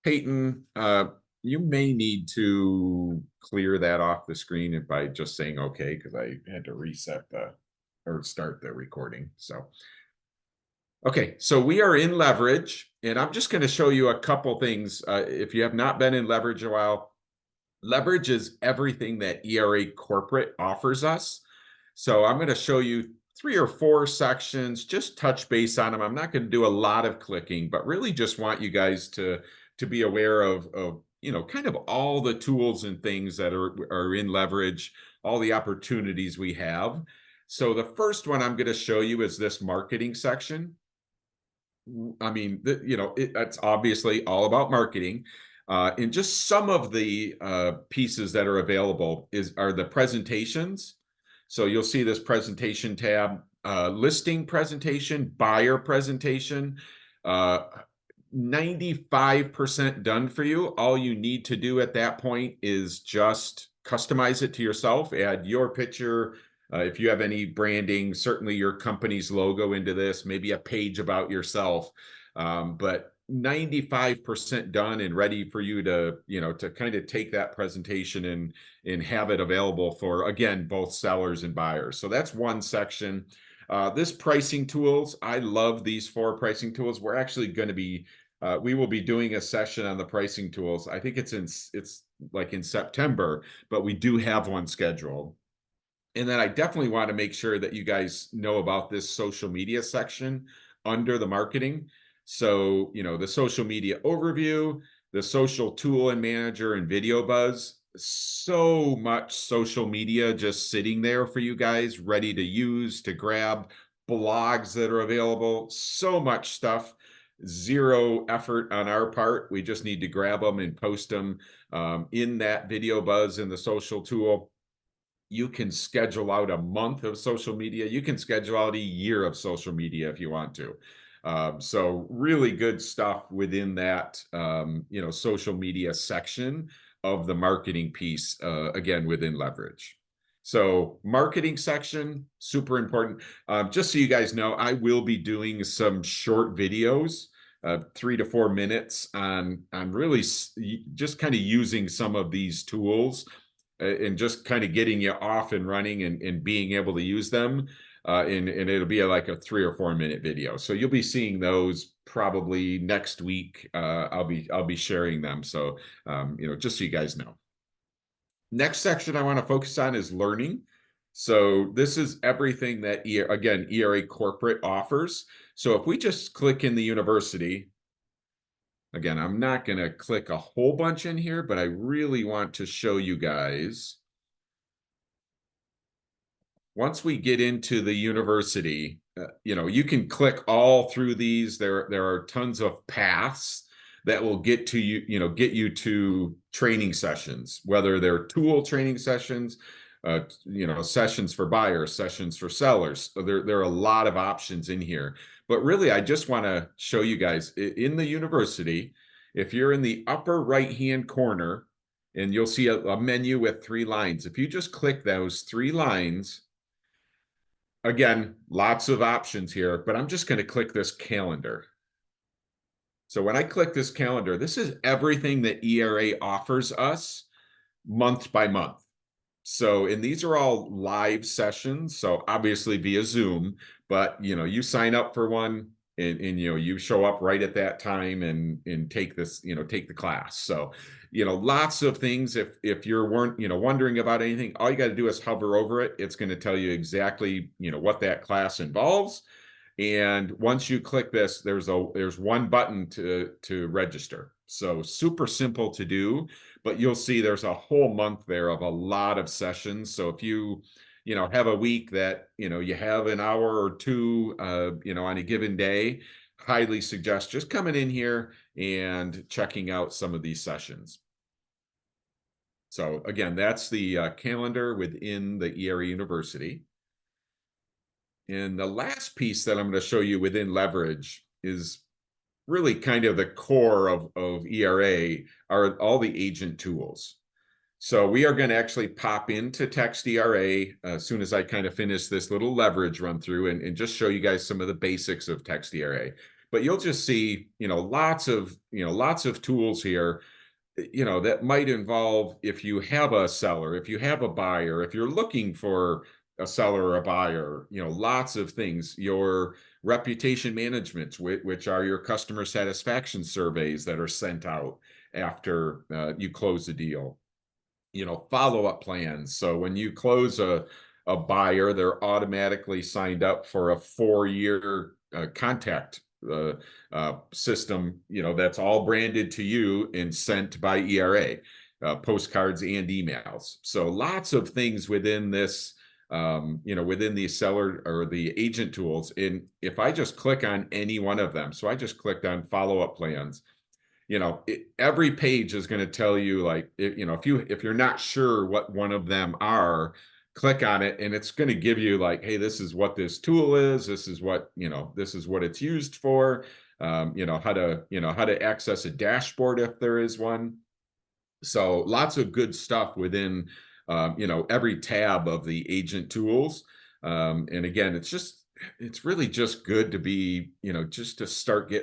Peyton, you may need to clear that off the screen by just saying okay, because I had to reset or start the recording. So, okay, so we are in leverage, and I'm just going to show you a couple things. If you have not been in leverage a while, leverage is everything that ERA Corporate offers us. So I'm going to show you 3 or 4 sections, just touch base on them. I'm not going to do a lot of clicking, but really just want you guys to be aware of kind of all the tools and things that are in leverage, all the opportunities we have. So the first one I'm going to show you is this marketing section. I mean, it's obviously all about marketing. And just some of the pieces that are available are the presentations. So you'll see this presentation tab, listing presentation, buyer presentation, 95% done for you. All you need to do at that point is just customize it to yourself, add your picture. If you have any branding, certainly your company's logo into this, maybe a page about yourself. But 95% done and ready for you to kind of take that presentation and have it available for, again, both sellers and buyers. So that's one section. This pricing tools, I love these 4 pricing tools. We're actually going to be, we will be doing a session on the pricing tools. I think it's like in September, but we do have one scheduled. And then I definitely want to make sure that you guys know about this social media section under the marketing. So, the social media overview, the social tool and manager, and video buzz. So much social media just sitting there for you guys, ready to use, to grab. Blogs that are available, so much stuff. Zero effort on our part. We just need to grab them and post them in that video buzz in the social tool. You can schedule out a month of social media. You can schedule out a year of social media if you want to. So really good stuff within that, social media section of the marketing piece, again, within leverage. So marketing section, super important. Just so you guys know, I will be doing some short videos, 3 to 4 minutes on really just kind of using some of these tools and just kind of getting you off and running and being able to use them. And it'll be like a 3 or 4 minute video. So you'll be seeing those probably next week. I'll be sharing them. So, just so you guys know. Next section I want to focus on is learning. So this is everything that, again, ERA Corporate offers. So if we just click in the university, again, I'm not going to click a whole bunch in here, but I really want to show you guys. Once we get into the university, you can click all through these. There are tons of paths that will get you to training sessions, whether they're tool training sessions, sessions for buyers, sessions for sellers. So there are a lot of options in here. But really, I just want to show you guys in the university, if you're in the upper right-hand corner, and you'll see a menu with 3 lines. If you just click those 3 lines, again, lots of options here, but I'm just going to click this calendar. So when I click this calendar, this is everything that ERA offers us month by month. So, and these are all live sessions, so obviously via Zoom, but you sign up for one and you show up right at that time and take this, take the class. So, lots of things. If you're wondering about anything, all you got to do is hover over it. It's going to tell you exactly, what that class involves. And once you click this, there's one button to register. So super simple to do, but you'll see there's a whole month there of a lot of sessions. So if you have a week that, you have an hour or 2, on a given day, highly suggest just coming in here and checking out some of these sessions. So again, that's the calendar within the ERA University. And the last piece that I'm going to show you within leverage is really kind of the core of ERA are all the agent tools. So we are going to actually pop into TextERA as soon as I kind of finish this little leverage run through and just show you guys some of the basics of TextERA. but you'll just see, lots of tools here, that might involve, if you have a seller, if you have a buyer, if you're looking for a seller or a buyer, lots of things. Your reputation management, which are your customer satisfaction surveys that are sent out after you close a deal. Follow-up plans. So when you close a buyer, they're automatically signed up for a 4-year contact system, that's all branded to you and sent by ERA, postcards and emails. So lots of things within this, within the seller or the agent tools. And if I just click on any one of them, so I just clicked on follow-up plans, every page is going to tell you, like, if you're not sure what one of them are, click on it and it's going to give you, like, hey, this is what this tool is, this is what it's used for, how to access a dashboard if there is one. So lots of good stuff within every tab of the agent tools. And again, it's really just good to be, just to start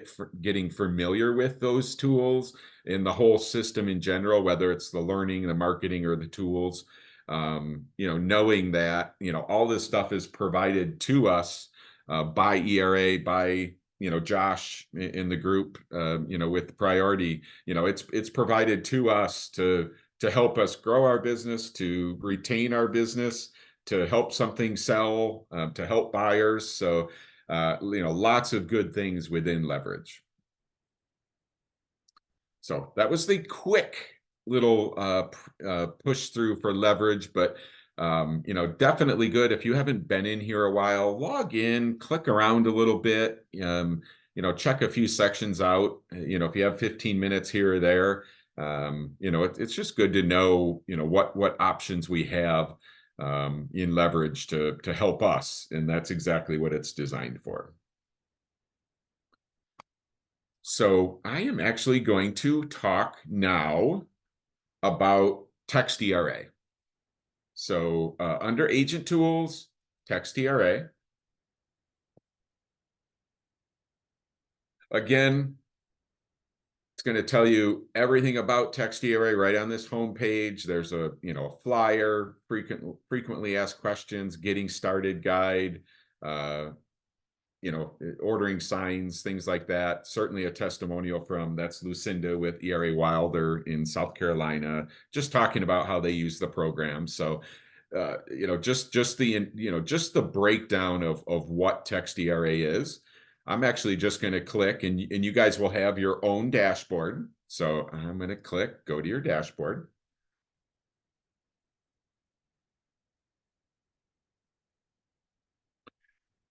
getting familiar with those tools and the whole system in general, whether it's the learning, the marketing, or the tools. Knowing that, all this stuff is provided to us by ERA, by, Josh in the group, with Priority. It's provided to us to help us grow our business, to retain our business, to help something sell, to help buyers. So, lots of good things within leverage. So that was the quick little push through for leverage, but definitely good. If you haven't been in here a while, log in, click around a little bit, check a few sections out. If you have 15 minutes here or there, it's just good to know, what options we have in leverage to help us, and that's exactly what it's designed for. So I am actually going to talk now about TextERA. So under Agent Tools, TextERA. Again, it's going to tell you everything about TextERA right on this home page. There's a flyer, frequently asked questions, getting started guide, ordering signs, things like that. Certainly a testimonial that's Lucinda with ERA Wilder in South Carolina, just talking about how they use the program. So, just the breakdown of what TextERA is. I'm actually just going to click, and you guys will have your own dashboard. So I'm going to click, go to your dashboard.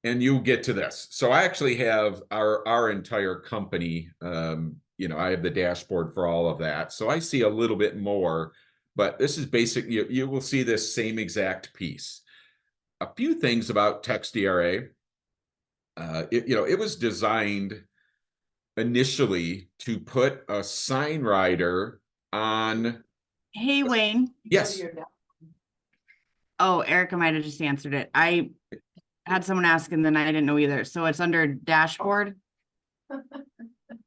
And you get to this. So I actually have our entire company. I have the dashboard for all of that. So I see a little bit more, but this is basic. You will see this same exact piece. A few things about TextERA. It was designed initially to put a sign rider on. Hey, Wayne. Yes. Oh, Erica might have just answered it. I had someone ask and then I didn't know either. So it's under dashboard.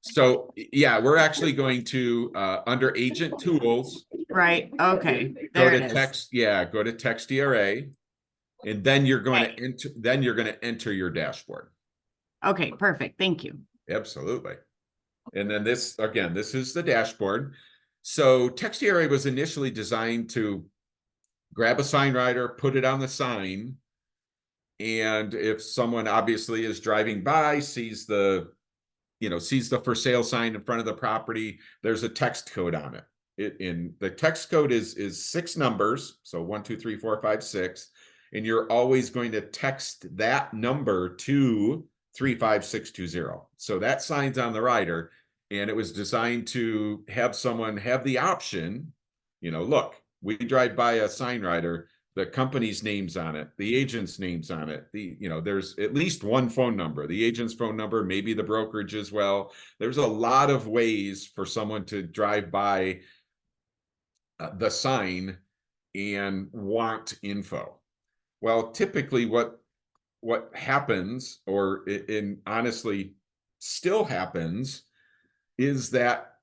So yeah, we're actually going to under Agent Tools. Right. Okay. Go to TextERA, and then you're going to enter your dashboard. Okay, perfect. Thank you. Absolutely. And then this is the dashboard. So TextERA was initially designed to grab a sign rider, put it on the sign, and if someone obviously is driving by, sees the for sale sign in front of the property, there's a text code on it. The text code is 6 numbers, so 1, 2, 3, 4, 5, 6, and you're always going to text that number to 35620. So that sign's on the rider, and it was designed to have someone have the option, look, we drive by a sign rider, the company's name's on it, the agent's name's on it. There's at least one phone number, the agent's phone number, maybe the brokerage as well. There's a lot of ways for someone to drive by the sign and want info. Well, typically what happens, or honestly, still happens is that,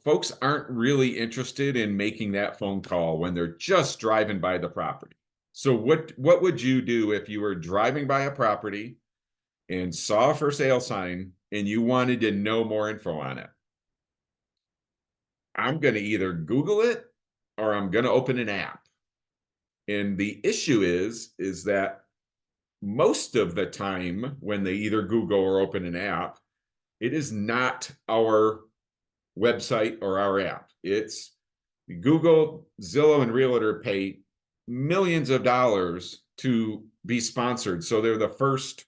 folks aren't really interested in making that phone call when they're just driving by the property. So what would you do if you were driving by a property and saw a for sale sign and you wanted to know more info on it? I'm going to either Google it or I'm going to open an app. And the issue is that most of the time when they either Google or open an app, it is not our website or our app. It's Google, Zillow, and Realtor pay millions of dollars to be sponsored. So they're the first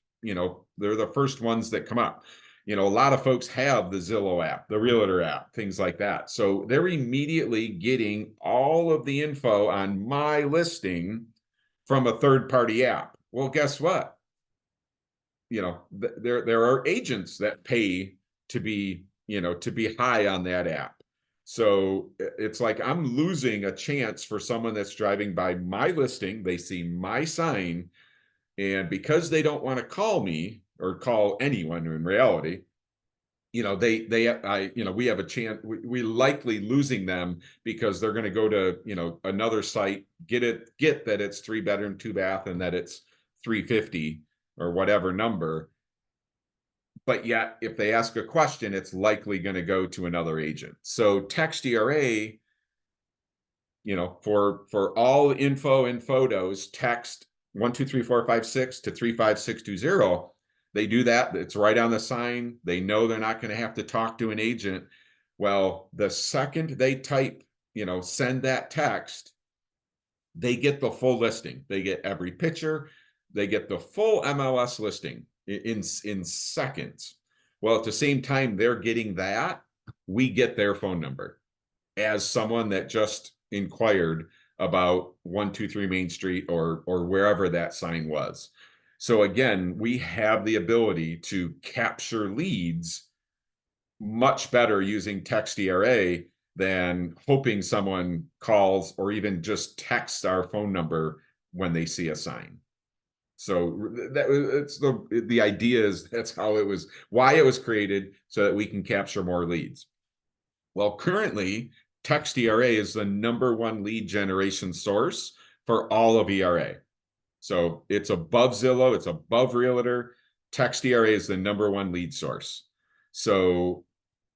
ones that come up. A lot of folks have the Zillow app, the Realtor app, things like that. So they're immediately getting all of the info on my listing from a third party app. Well, guess what? There are agents that pay to be high on that app. So it's like I'm losing a chance for someone that's driving by my listing. They see my sign, and because they don't want to call me or call anyone in reality, we have a chance. We likely losing them because they're going to go to another site, get that it's 3 bedroom, 2 bath, and that it's 350 or whatever number. But yet, if they ask a question, it's likely going to go to another agent. So TextERA, for all info and photos, text 123456 to 35620. They do that. It's right on the sign. They know they're not going to have to talk to an agent. Well, the second they type, send that text, they get the full listing. They get every picture. They get the full MLS listing in seconds. Well, at the same time they're getting that, we get their phone number as someone that just inquired about 123 Main Street or wherever that sign was. So again, we have the ability to capture leads much better using TextERA than hoping someone calls or even just texts our phone number when they see a sign. So it's the idea is that's why it was created, so that we can capture more leads. Well, currently, TextERA is the #1 lead generation source for all of ERA. So it's above Zillow, it's above Realtor. TextERA is the #1 lead source. So,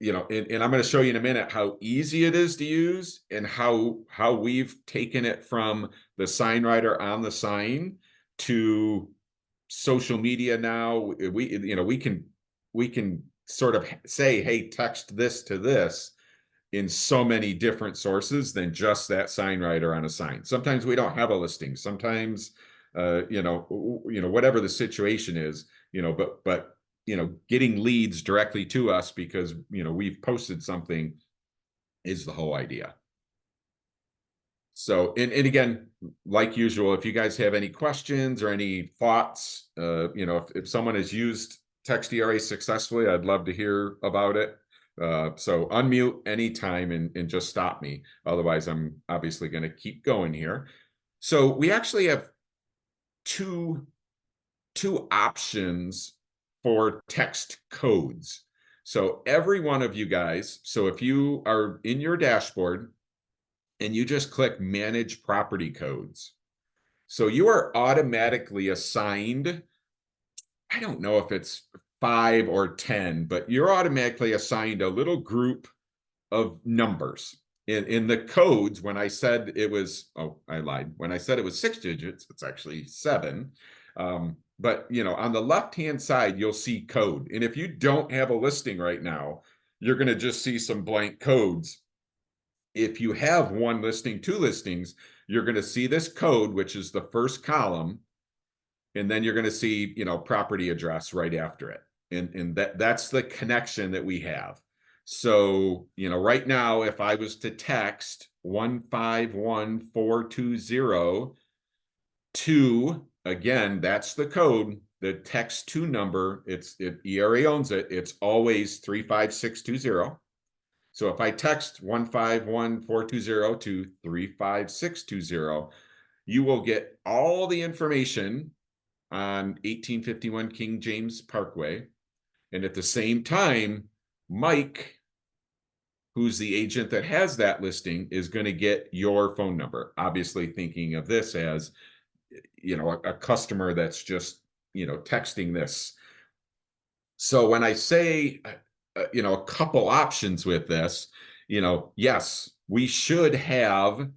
and I'm going to show you in a minute how easy it is to use and how we've taken it from the sign writer on the sign to social media now. We can sort of say, hey, text this to this in so many different sources than just that sign writer on a sign. Sometimes we don't have a listing. Sometimes, whatever the situation is, but getting leads directly to us because, we've posted something is the whole idea. So, and again, like usual, if you guys have any questions or any thoughts, if someone has used TextERA successfully, I'd love to hear about it. So unmute anytime and just stop me. Otherwise, I'm obviously going to keep going here. So we actually have two options for text codes. So every one of you guys, so if you are in your dashboard and you just click Manage Property Codes, so you are automatically assigned, I don't know if it's 5 or 10, but you're automatically assigned a little group of numbers. In the codes, when I said it was, I lied. When I said it was 6 digits, it's actually 7. But on the left-hand side, you'll see code. And if you don't have a listing right now, you're going to just see some blank codes. If you have 1 listing, 2 listings, you're going to see this code, which is the first column. And then you're going to see, property address right after it. And that's the connection that we have. So, right now, if I was to text 151420 to, again, that's the code, the text to number, ERA owns it. It's always 35620. So if I text 151420 to 35620, you will get all the information on 1851 King James Parkway. And at the same time, Mike, who's the agent that has that listing, is going to get your phone number. Obviously, thinking of this as, a customer that's just, texting this. So when I say, a couple options with this, yes, we should have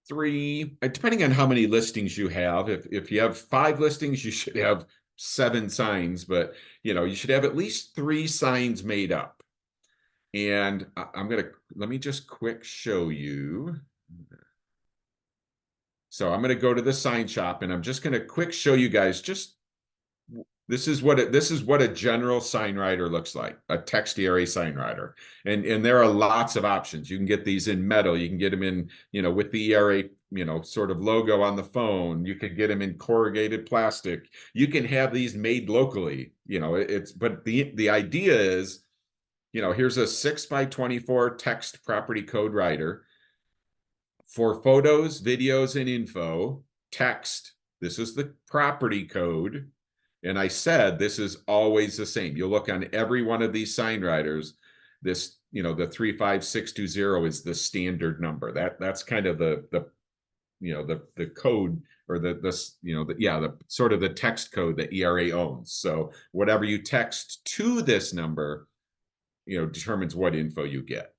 three, depending on how many listings you have. If you have 5 listings, you should have 7 signs, but you should have at least 3 signs made up. And let me just quick show you. So I'm gonna go to the sign shop and I'm just gonna quick show you guys just this is what a general sign writer looks like, a TextERA sign writer. And there are lots of options. You can get these in metal, you can get them in, with the ERA, sort of logo on the phone. You could get them in corrugated plastic. You can have these made locally, but the idea is, here's a 6x24 text property code writer for photos, videos, and info, text. This is the property code. And I said, this is always the same. You'll look on every one of these sign writers. This, the 35620 is the standard number. That's kind of the code, or the sort of the text code that ERA owns. So whatever you text to this number, determines what info you get.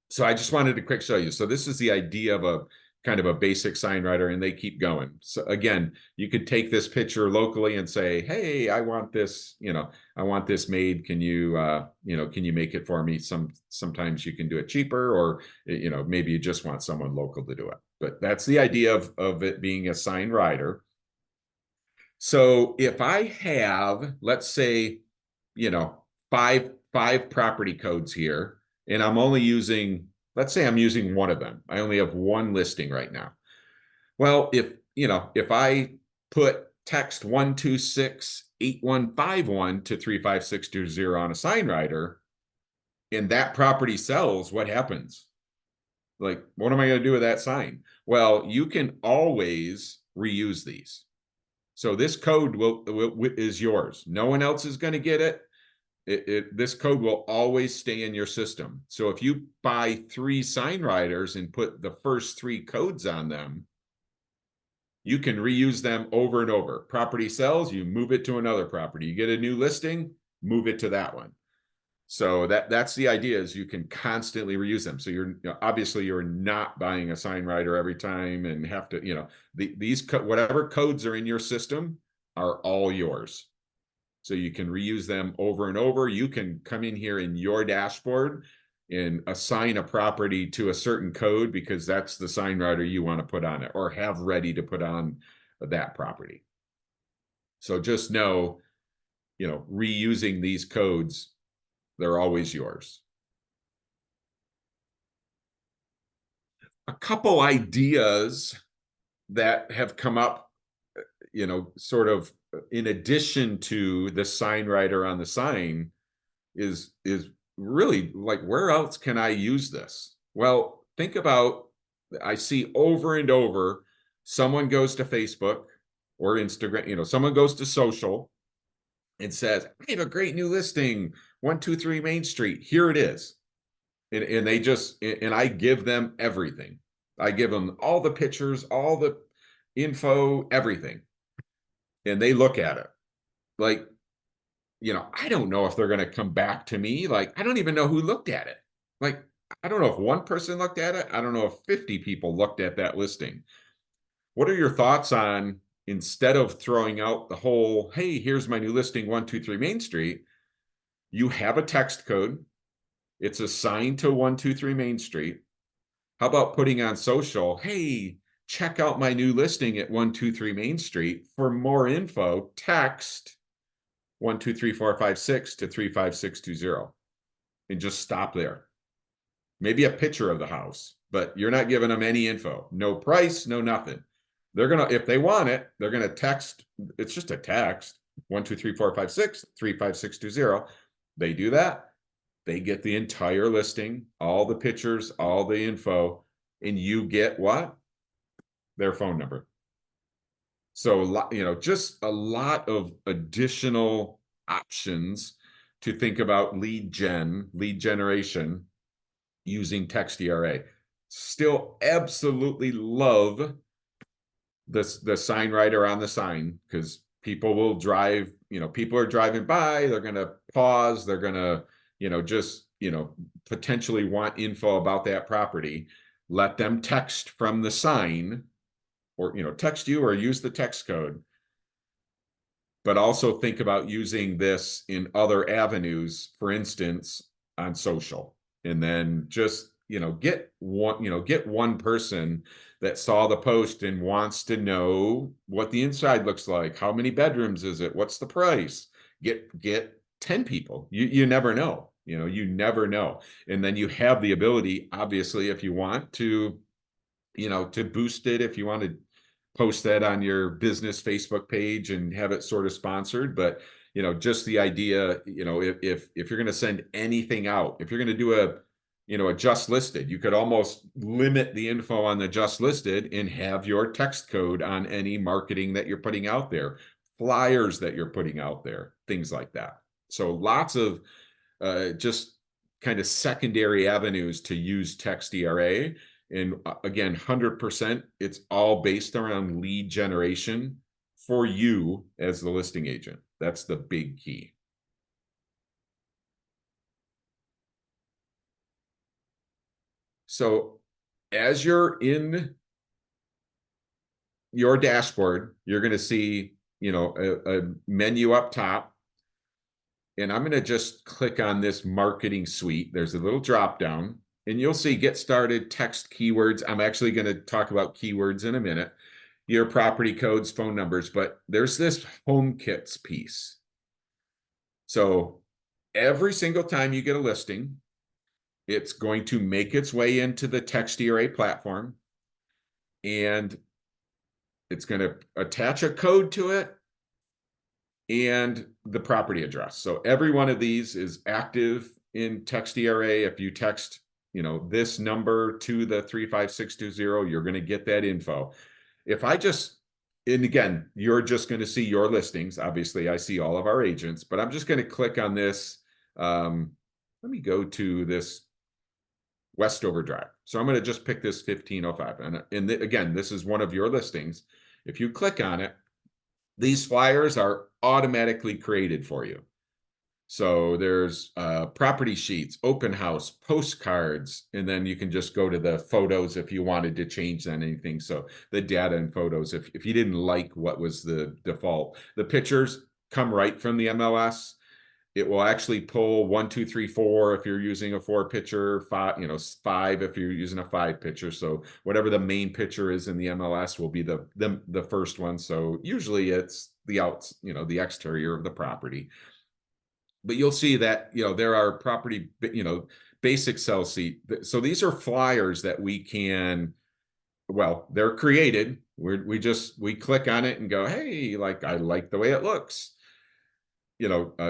So I just wanted to quick show you. So this is the idea of a kind of a basic sign writer, and they keep going. So again, you could take this picture locally and say, hey, I want this, I want this made. Can you, can you make it for me? Sometimes you can do it cheaper, or, maybe you just want someone local to do it. But that's the idea of it being a sign writer. So if I have, let's say, five property codes here, and I'm only using, let's say I'm using one of them. I only have one listing right now. Well, if I put text 1268151 to 35620 on a sign writer, and that property sells, what happens? Like, what am I going to do with that sign? Well, you can always reuse these. So this code is yours. No one else is going to get it. This code will always stay in your system. So if you buy 3 sign writers and put the first 3 codes on them, you can reuse them over and over. Property sells, you move it to another property. You get a new listing, move it to that one. So that's the idea, is you can constantly reuse them. So obviously you're not buying a sign writer every time and have to, these whatever codes are in your system are all yours. So you can reuse them over and over. You can come in here in your dashboard and assign a property to a certain code because that's the sign writer you want to put on it, or have ready to put on that property. So just know, reusing these codes, they're always yours. A couple ideas that have come up, sort of in addition to the sign writer on the sign, is really like, where else can I use this? Well, think about, I see over and over, someone goes to Facebook or Instagram, someone goes to social and says, I have a great new listing, 123 Main Street. Here it is. And they just, and I give them everything. I give them all the pictures, all the info, everything. And they look at it like, I don't know if they're going to come back to me. Like, I don't even know who looked at it. Like, I don't know if one person looked at it. I don't know if 50 people looked at that listing. What are your thoughts on, instead of throwing out the whole, hey, here's my new listing, 123 Main Street, you have a text code. It's assigned to 123 Main Street. How about putting on social, hey, check out my new listing at 123 Main Street. For more info, text 123456 to 35620, and just stop there. Maybe a picture of the house, but you're not giving them any info. No price, no nothing. They're gonna, if they want it, they're gonna text. It's just a text, 123456 35620. They do that, they get the entire listing, all the pictures, all the info, and you get what? Their phone number. So, just a lot of additional options to think about lead generation using TextERA. Still absolutely love the sign writer on the sign, because people will drive, people are driving by, they're going to pause, they're going to, just, potentially want info about that property. Let them text from the sign, or, text you or use the text code. But also think about using this in other avenues, for instance, on social. And then just, get one person that saw the post and wants to know what the inside looks like. How many bedrooms is it? What's the price? Get 10 people. You never know. You never know. And then you have the ability, obviously, if you want to, to boost it, if you want to post that on your business Facebook page and have it sort of sponsored. But just the idea, if you're going to send anything out, if you're going to do a just listed, you could almost limit the info on the just listed and have your text code on any marketing that you're putting out there, flyers that you're putting out there, things like that. So lots of just kind of secondary avenues to use TextERA. And again, 100%, it's all based around lead generation for you as the listing agent. That's the big key. So as you're in your dashboard, you're going to see, a menu up top. And I'm going to just click on this marketing suite. There's a little drop down. And you'll see get started, text keywords. I'm actually going to talk about keywords in a minute. Your property codes, phone numbers, but there's this home kits piece. So every single time you get a listing, it's going to make its way into the TextERA platform, and it's going to attach a code to it and the property address. So every one of these is active in TextERA. If you text this number to the 35620, you're going to get that info. If I just, and again, you're just going to see your listings. Obviously, I see all of our agents, but I'm just going to click on this. Let me go to this Westover Drive. So I'm going to just pick this 1505. And again, this is one of your listings. If you click on it, these flyers are automatically created for you. So there's property sheets, open house, postcards, and then you can just go to the photos if you wanted to change anything. So the data and photos, if you didn't like what was the default, the pictures come right from the MLS. It will actually pull 1, 2, 3, 4 if you're using a 4 picture, 5, 5 if you're using a 5 picture. So whatever the main picture is in the MLS will be the first one. So usually it's the exterior of the property. But you'll see that, there are property, basic sell sheet. So these are flyers that we can, well, they're created. We click on it and go, hey, I like the way it looks.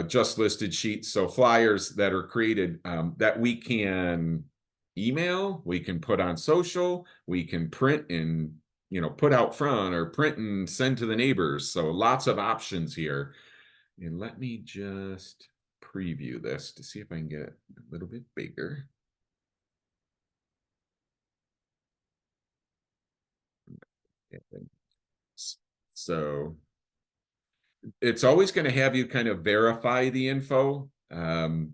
Just listed sheets. So flyers that are created that we can email, we can put on social, we can print and, put out front, or print and send to the neighbors. So lots of options here. And let me just preview this to see if I can get it a little bit bigger. So it's always going to have you kind of verify the info, and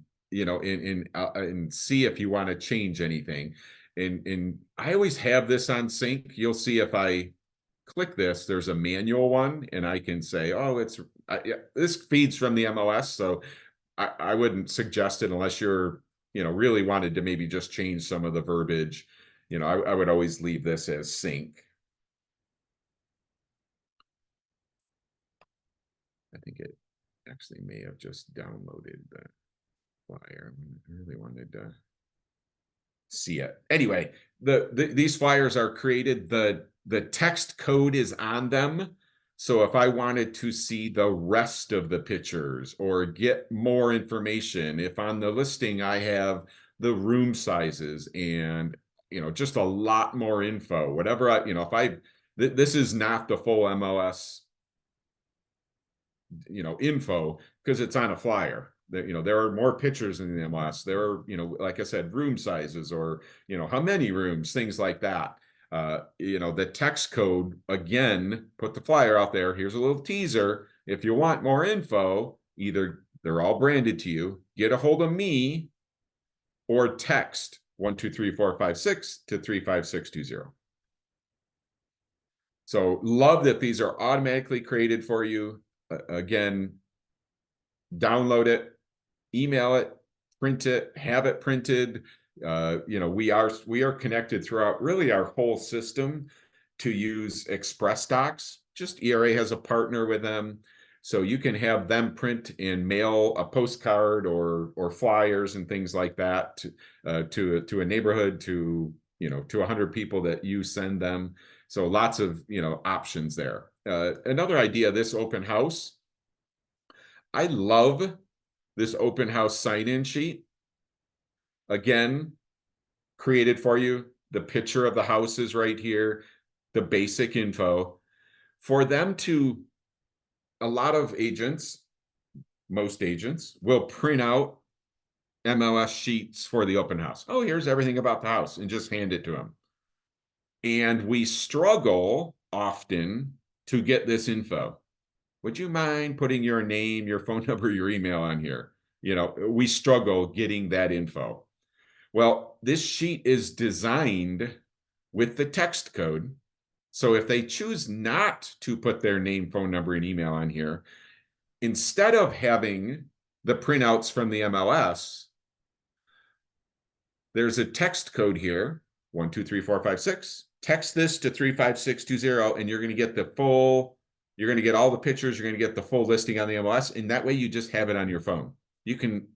see if you want to change anything. And I always have this on sync. You'll see if I click this, there's a manual one, and I can say, oh, this feeds from the MLS. So I wouldn't suggest it unless you're, really wanted to maybe just change some of the verbiage. I would always leave this as sync. I think it actually may have just downloaded the flyer. I really wanted to see it. Anyway, these flyers are created. The text code is on them. So if I wanted to see the rest of the pictures or get more information, if on the listing I have the room sizes and, just a lot more info, whatever this is not the full MLS, info, because it's on a flyer. there are more pictures in the MLS. There are, like I said, room sizes, or, how many rooms, things like that. The text code, again, put the flyer out there. Here's a little teaser. If you want more info, either they're all branded to you, get a hold of me, or text 123456 to 35620. So love that these are automatically created for you. Again, download it, email it, print it, have it printed. We are connected throughout really our whole system to use Express Docs. Just ERA has a partner with them, so you can have them print and mail a postcard or flyers and things like that to a neighborhood, to 100 people that you send them. So lots of options there. Another idea, this open house. I love this open house sign-in sheet. Again, created for you. The picture of the house is right here, the basic info. For them to, a lot of agents, most agents, will print out MLS sheets for the open house. Oh, here's everything about the house, and just hand it to them. And we struggle often to get this info. Would you mind putting your name, your phone number, your email on here? We struggle getting that info. Well, this sheet is designed with the text code. So if they choose not to put their name, phone number, and email on here, instead of having the printouts from the MLS, there's a text code here, 123456. Text this to 35620, and you're going to get you're going to get all the pictures, you're going to get the full listing on the MLS, and that way you just have it on your phone. You can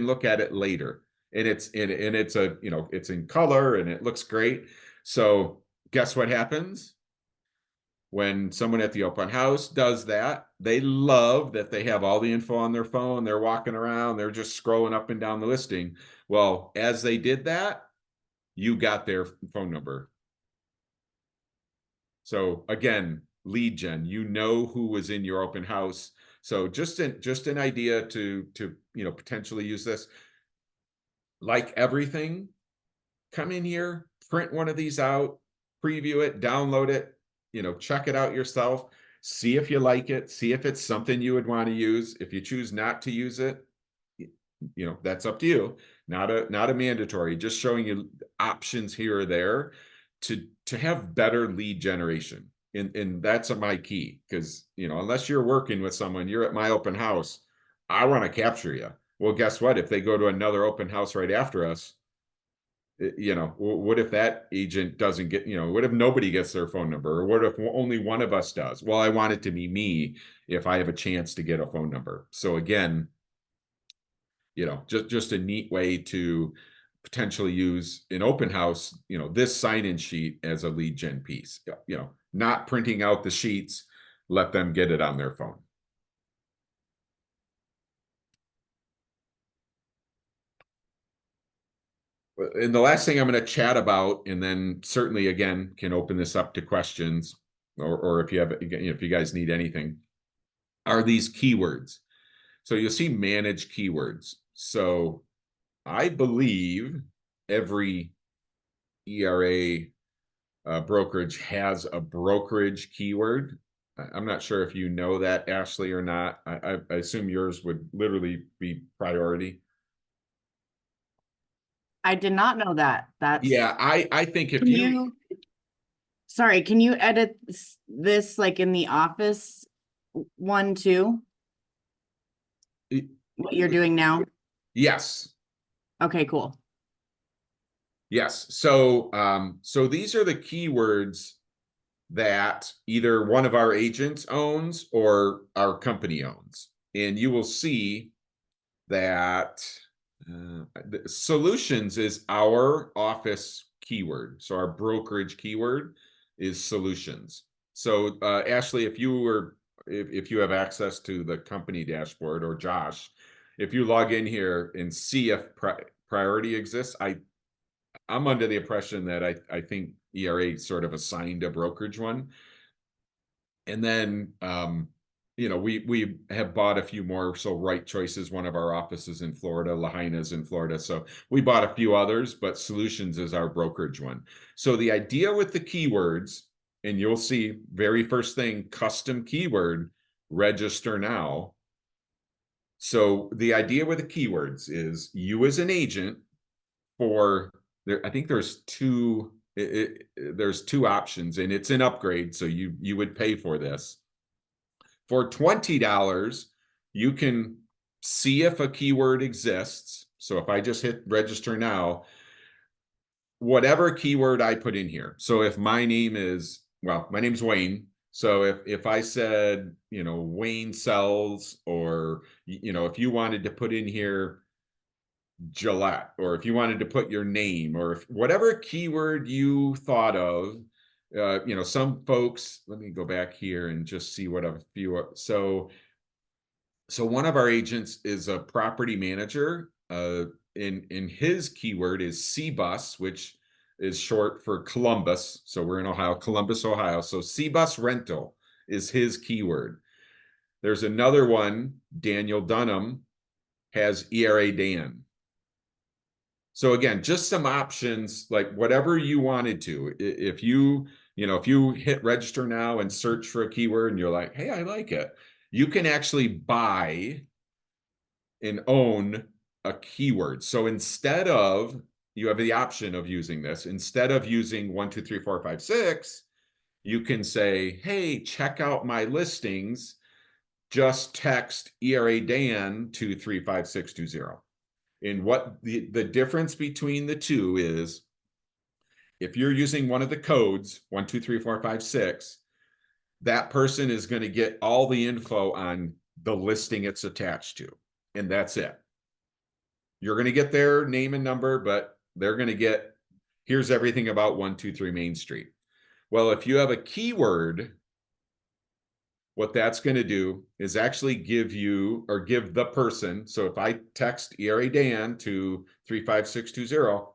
look at it later, and it's in color and it looks great. So guess what happens when someone at the open house does that? They love that they have all the info on their phone. They're walking around, they're just scrolling up and down the listing. Well, as they did that, you got their phone number. So again, lead gen, who was in your open house. So just an idea to potentially use this. Like everything, come in here, print one of these out, preview it, download it, check it out yourself, see if you like it, see if it's something you would want to use. If you choose not to use it, that's up to you. Not a mandatory, just showing you options here or there to have better lead generation. And that's my key, because unless you're working with someone, you're at my open house, I want to capture you. Well, guess what? If they go to another open house right after us, what if that agent doesn't get, what if nobody gets their phone number, or what if only one of us does? Well, I want it to be me if I have a chance to get a phone number. So again, just a neat way to potentially use an open house, this sign-in sheet as a lead gen piece, not printing out the sheets, let them get it on their phone. And the last thing I'm going to chat about, and then certainly again can open this up to questions, or if you guys need anything, are these keywords. So you'll see manage keywords. So I believe every ERA brokerage has a brokerage keyword. I'm not sure if you know that, Ashley, or not. I assume yours would literally be priority. I did not know that. Yeah, I think if sorry, can you edit this like in the office one too? What you're doing now? Yes. Okay, cool. Yes. So these are the keywords that either one of our agents owns or our company owns. And you will see that solutions is our office keyword. So our brokerage keyword is solutions. So Ashley, if you have access to the company dashboard, or Josh, if you log in here and see if priority exists, I'm under the impression that I think ERA sort of assigned a brokerage one. And then we have bought a few more. So Right Choices, one of our offices in Florida, Lahaina's in Florida. So we bought a few others, but Solutions is our brokerage one. So the idea with the keywords, and you'll see very first thing, custom keyword, register now. So the idea with the keywords is you as an agent for there, I think there's two options, and it's an upgrade. So you would pay for this. For $20, you can see if a keyword exists. So if I just hit register now, whatever keyword I put in here. So if my name is, well, my name's Wayne. So if I said, Wayne sells, or, if you wanted to put in here Gillette, or if you wanted to put your name, or if, whatever keyword you thought of, some folks, let me go back here and just see what a few, so one of our agents is a property manager. In his keyword is C-Bus, which is short for Columbus. So we're in Ohio, Columbus, Ohio. So C-Bus rental is his keyword. There's another one, Daniel Dunham has ERA Dan. So again, just some options, like whatever you wanted to. If you hit register now and search for a keyword and you're like, hey, I like it, you can actually buy and own a keyword. So instead of, you have the option of using this, instead of using 1, 2, 3, 4, 5, 6, you can say, hey, check out my listings. Just text ERA Dan to 35620. And what the difference between the two is, if you're using one of the codes, 1, 2, 3, 4, 5, 6, that person is going to get all the info on the listing it's attached to. And that's it. You're going to get their name and number, but they're going to get, here's everything about 123 Main Street. Well, if you have a keyword, what that's going to do is actually give you, or give the person. So if I text ERA Dan to 35620,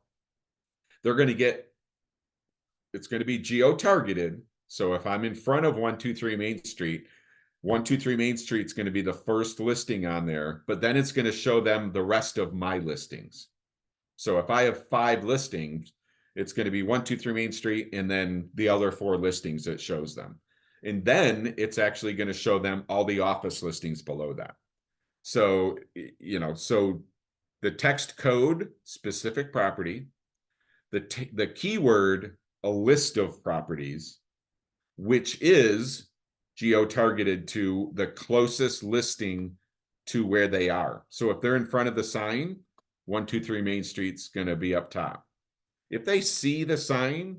they're going to get, it's going to be geo-targeted. So if I'm in front of 123 Main Street, 123 Main Street is going to be the first listing on there, but then it's going to show them the rest of my listings. So if I have 5 listings, it's going to be 123 Main Street and then the other 4 listings it shows them. And then it's actually going to show them all the office listings below that. So, so the text code, specific property, the keyword, a list of properties, which is geo-targeted to the closest listing to where they are. So if they're in front of the sign, 123 Main Street's going to be up top. If they see the sign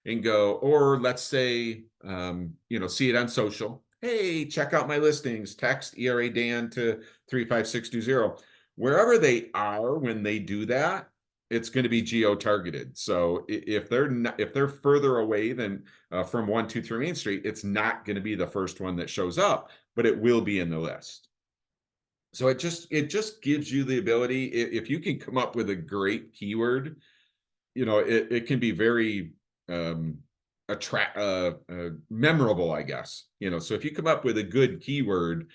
and go, or let's say, see it on social, hey, check out my listings, text ERA Dan to 35620. Wherever they are when they do that, it's going to be geo-targeted. So if they're further away than from 123 Main Street, it's not going to be the first one that shows up, but it will be in the list. So it just gives you the ability, if you can come up with a great keyword, it can be very memorable, I guess. So if you come up with a good keyword,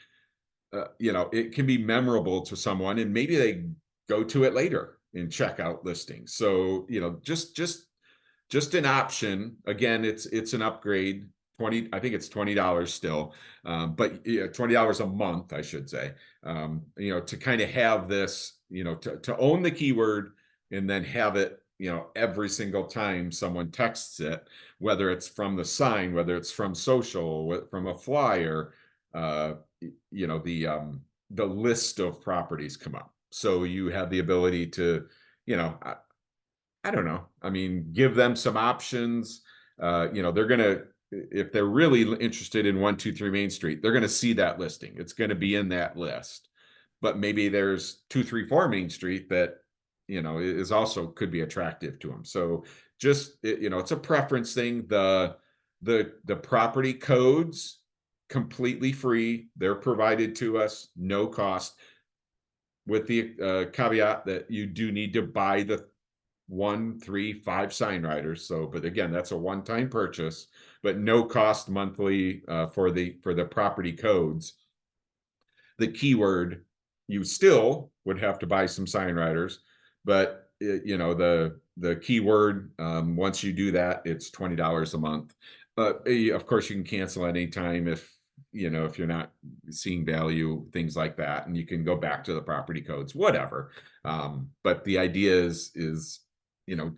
it can be memorable to someone, and maybe they go to it later and check out listings. So just an option. Again, it's an upgrade. I think it's $20 still, but $20 a month, I should say. To kind of have this, to own the keyword and then have it, every single time someone texts it, whether it's from the sign, whether it's from social, from a flyer, the list of properties come up. So you have the ability to, I don't know. I mean, give them some options. They're going to, if they're really interested in 123 Main Street, they're going to see that listing. It's going to be in that list. But maybe there's 234 Main Street that, is also could be attractive to them. So just, it's a preference thing. The property codes, completely free. They're provided to us, no cost, with the caveat that you do need to buy the 1, 3, 5 sign writers. So, but again, that's a one-time purchase, but no cost monthly for the property codes. The keyword, you still would have to buy some sign writers, but you know, the keyword, once you do that, it's $20 a month. But of course, you can cancel anytime if you know if you're not seeing value, things like that, and you can go back to the property codes, whatever. But the idea is you know,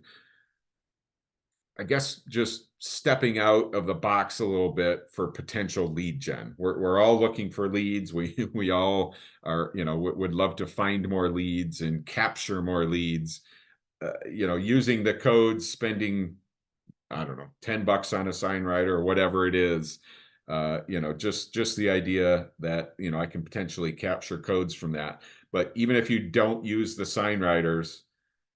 I guess just stepping out of the box a little bit for potential lead gen. We're all looking for leads. We all are, you know, would love to find more leads and capture more leads. You know, using the codes, spending, I don't know, $10 on a sign writer or whatever it is. You know, just the idea that, you know, I can potentially capture codes from that. But even if you don't use the sign writers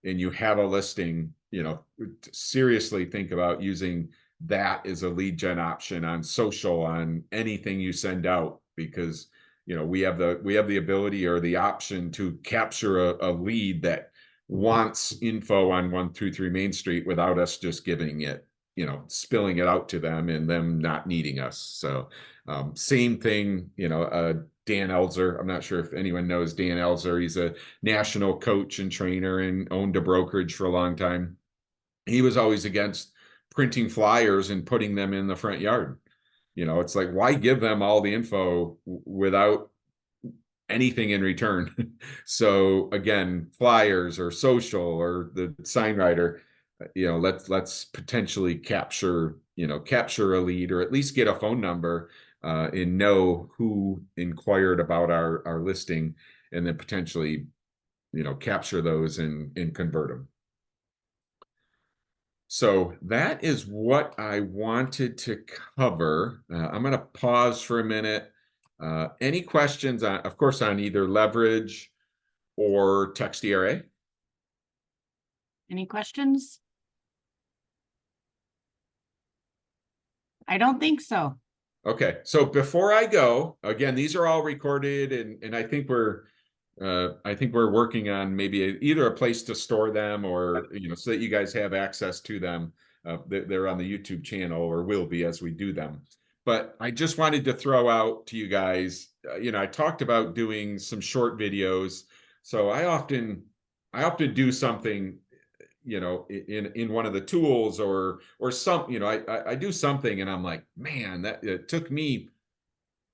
and you have a listing, you know, seriously think about using that as a lead gen option on social, on anything you send out, because you know we have the ability or the option to capture a lead that wants info on 123 Main Street without us just giving it, you know, spilling it out to them and them not needing us. So same thing, you know, Dan Elzer. I'm not sure if anyone knows Dan Elzer. He's a national coach and trainer and owned a brokerage for a long time. He was always against printing flyers and putting them in the front yard. You know, it's like, why give them all the info without anything in return? So again, flyers or social or the sign writer, you know, let's potentially capture, you know, capture a lead or at least get a phone number and know who inquired about our listing, and then potentially, you know, capture those and convert them. So that is what I wanted to cover. I'm going to pause for a minute. Any questions on, of course, on either leverage or TextERA? Any questions? I don't think so. Okay, so before I go, again, these are all recorded, and I think we're working on maybe either a place to store them or, you know, so that you guys have access to them. They're on the YouTube channel or will be as we do them. But I just wanted to throw out to you guys, you know, I talked about doing some short videos. So I often do something, you know, in one of the tools or some, you know, I do something and I'm like, man, that it took me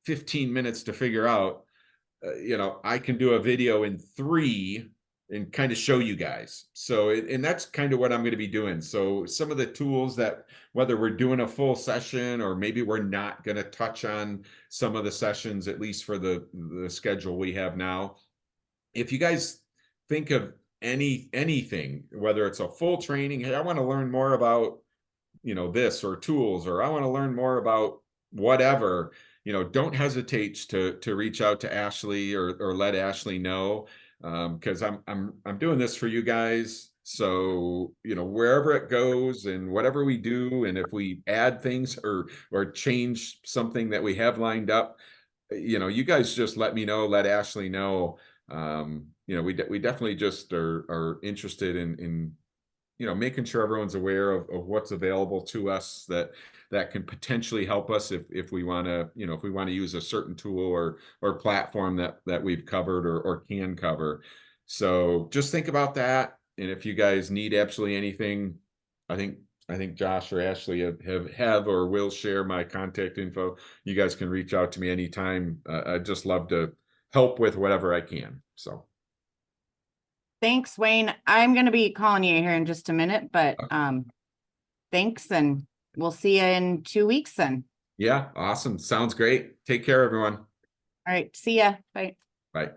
15 minutes to figure out. You know, I can do a video in 3 and kind of show you guys. So, and that's kind of what I'm going to be doing. So some of the tools that, whether we're doing a full session or maybe we're not going to touch on some of the sessions, at least for the schedule we have now. If you guys think of anything, whether it's a full training, hey, I want to learn more about, you know, this or tools, or I want to learn more about whatever, you know, don't hesitate to reach out to Ashley or let Ashley know, because I'm doing this for you guys. So, you know, wherever it goes and whatever we do, and if we add things or change something that we have lined up, you know, you guys just let me know, let Ashley know. You know, we definitely just are interested in, you know, making sure everyone's aware of what's available to us that can potentially help us if we want to, you know, if we want to use a certain tool or platform that we've covered or can cover. So just think about that. And if you guys need absolutely anything, I think Josh or Ashley have or will share my contact info. You guys can reach out to me anytime. I'd just love to help with whatever I can. So Thanks, Wayne. I'm going to be calling you here in just a minute, but thanks, and we'll see you in 2 weeks then. yeah, awesome. Sounds great. Take care, everyone. All right, see ya. Bye. Bye.